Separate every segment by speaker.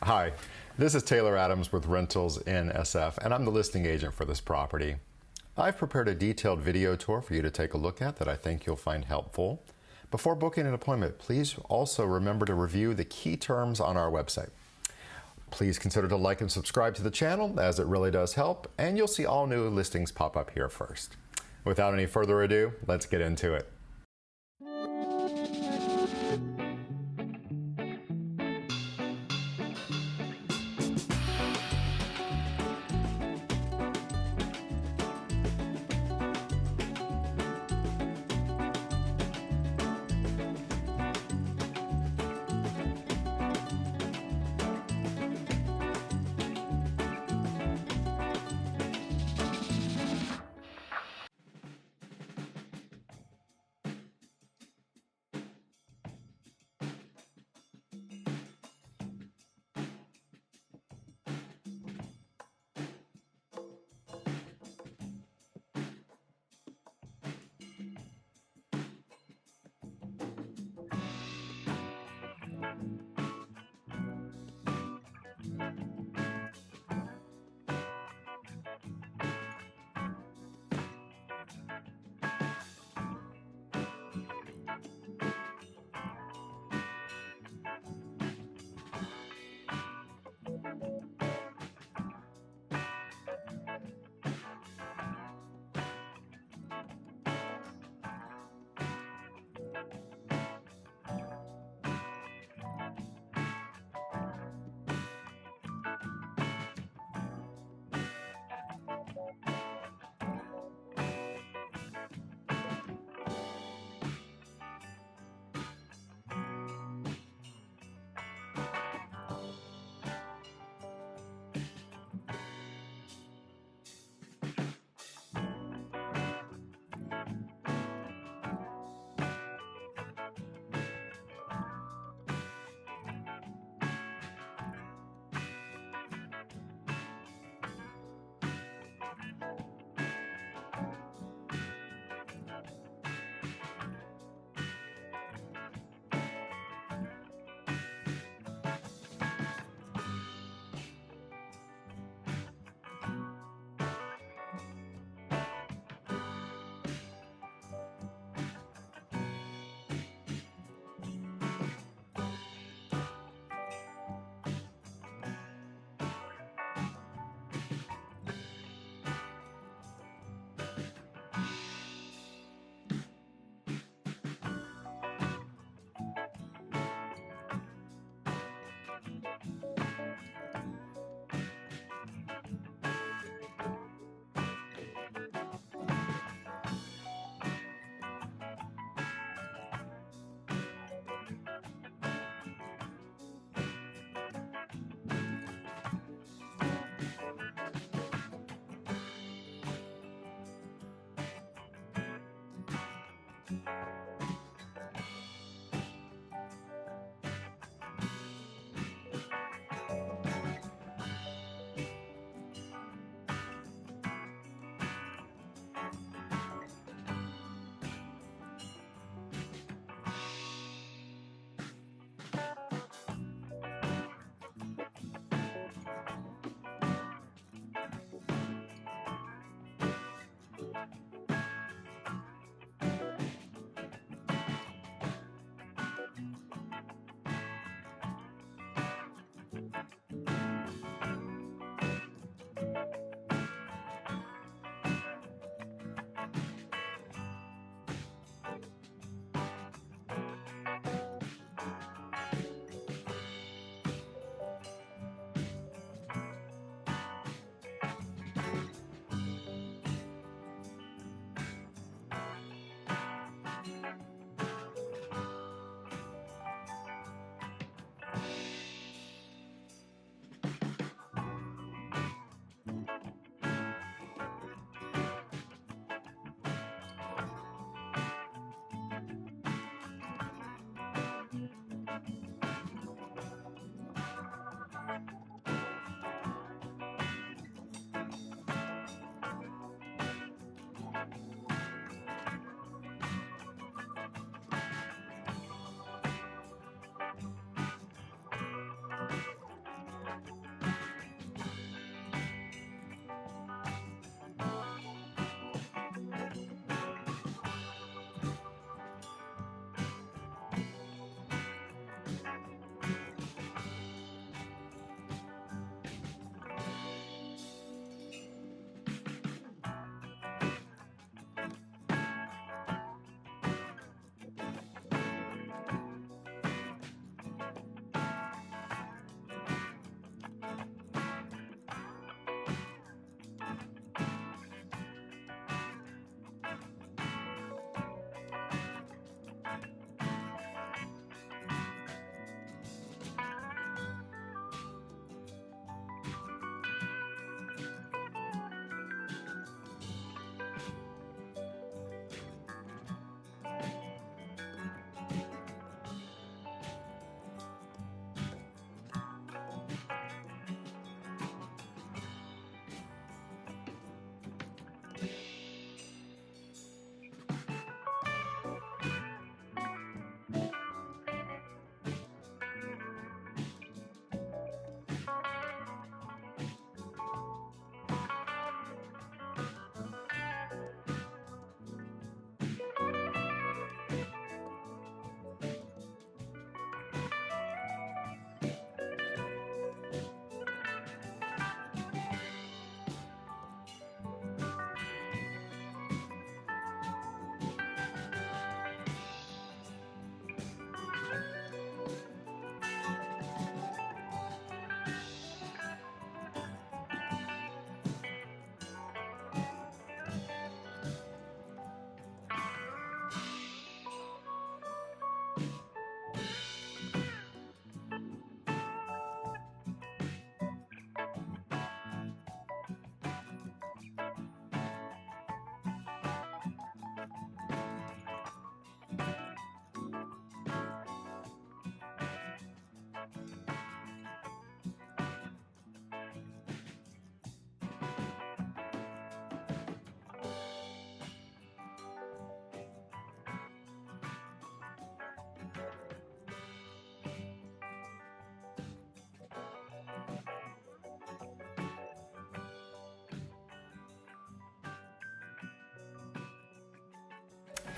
Speaker 1: Hi, this is Taylor Adams with Rentals in SF, and I'm the listing agent for this property. I've prepared a detailed video tour for you to take a look at that I think you'll find helpful. Before booking an appointment, please also remember to review the key terms on our website. Please consider to like and subscribe to the channel, as it really does help, and you'll see all new listings pop up here first. Without any further ado, let's get into it.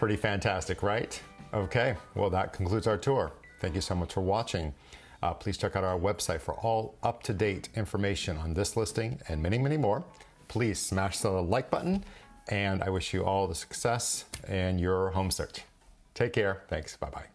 Speaker 1: Pretty fantastic, right? Okay, well, that concludes our tour. Thank you so much for watching. Please check out our website for all up-to-date information on this listing and many, many more. Please smash the like button, and I wish you all the success in your home search. Take care. Thanks. Bye-bye.